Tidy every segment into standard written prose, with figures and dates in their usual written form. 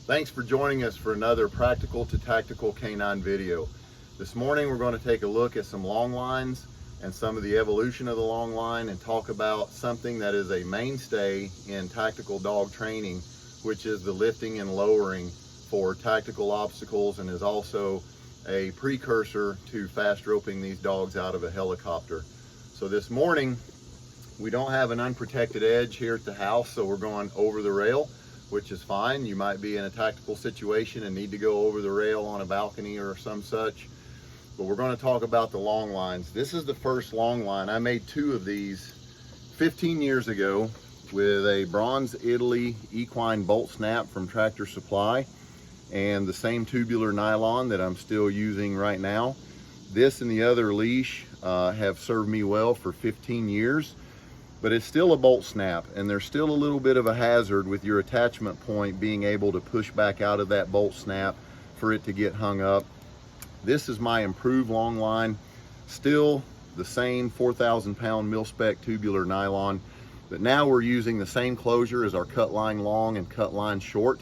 Thanks for joining us for another Practical to Tactical Canine video. This morning we're going to take a look at some long lines and some of the evolution of the long line and talk about something that is a mainstay in tactical dog training, which is the lifting and lowering for tactical obstacles, and is also a precursor to fast roping these dogs out of a helicopter. So this morning we don't have an unprotected edge here at the house, so we're going over the rail, which is fine. You might be in a tactical situation and need to go over the rail on a balcony or some such. But we're going to talk about the long lines. This is the first long line. I made two of these 15 years ago with a Bronze Italy equine bolt snap from Tractor Supply and the same tubular nylon that I'm still using right now. This and the other leash have served me well for 15 years. But it's still a bolt snap, and there's still a little bit of a hazard with your attachment point being able to push back out of that bolt snap for it to get hung up. This is my improved long line, still the same 4,000 pound mil-spec tubular nylon, but now we're using the same closure as our cut line long and cut line short.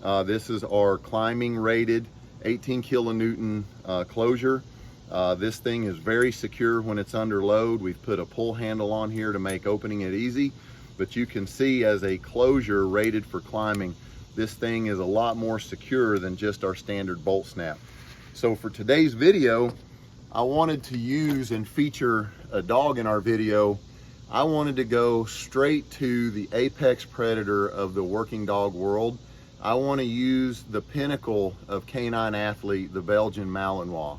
This is our climbing rated 18 kilonewton closure. This thing is very secure when it's under load. We've put a pull handle on here to make opening it easy, but you can see as a closure rated for climbing, this thing is a lot more secure than just our standard bolt snap. So for today's video, I wanted to use and feature a dog in our video. I wanted to go straight to the apex predator of the working dog world. I want to use the pinnacle of canine athlete, the Belgian Malinois.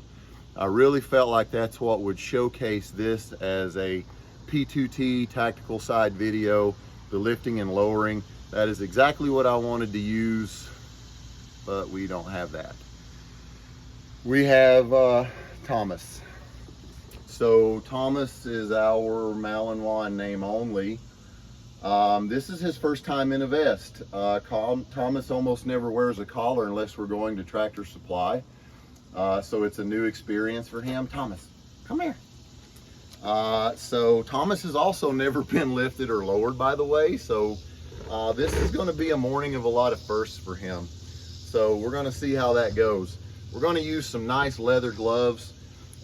I really felt like that's what would showcase this as a P2T tactical side video, the lifting and lowering. That is exactly what I wanted to use, but we don't have that. We have Thomas. So Thomas is our Malinois name only. This is his first time in a vest. Thomas almost never wears a collar unless we're going to Tractor Supply. So it's a new experience for him. Thomas, come here. So Thomas has also never been lifted or lowered, by the way. So this is going to be a morning of a lot of firsts for him. So we're going to see how that goes. We're going to use some nice leather gloves.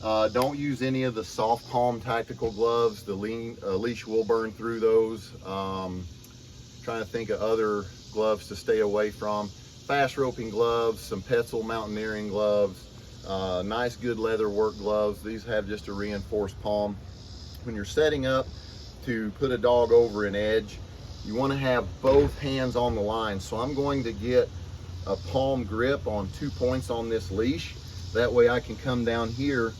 Don't use any of the soft palm tactical gloves. The leash will burn through those. Trying to think of other gloves to stay away from. Fast roping gloves, some Petzl mountaineering gloves. Nice good leather work gloves. These have just a reinforced palm. When you're setting up to put a dog over an edge, you want to have both hands on the line. So I'm going to get a palm grip on 2 points on this leash. That way I can come down here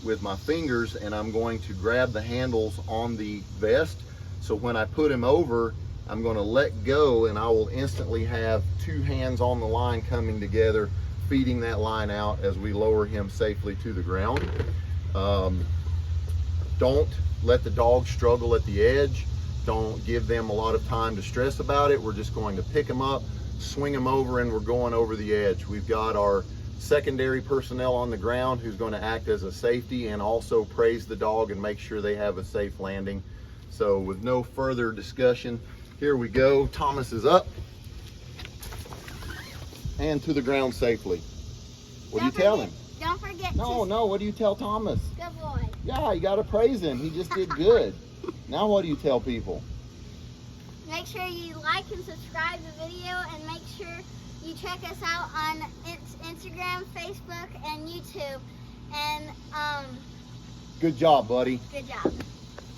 with my fingers and I'm going to grab the handles on the vest. So when I put him over, I'm going to let go and I will instantly have two hands on the line coming together, feeding that line out as we lower him safely to the ground. Don't let the dog struggle at the edge. Don't give them a lot of time to stress about it. We're just going to pick them up, swing them over, and we're going over the edge. We've got our secondary personnel on the ground who's going to act as a safety and also praise the dog and make sure they have a safe landing. So with no further discussion, here we go. Thomas is up and to the ground safely. What do you tell him? Don't forget No, what do you tell Thomas? Good boy. Yeah, you got to praise him. He just did good. Now what do you tell people? Make sure you like and subscribe the video, and make sure you check us out on Instagram, Facebook, and YouTube. And Good job, buddy. good job.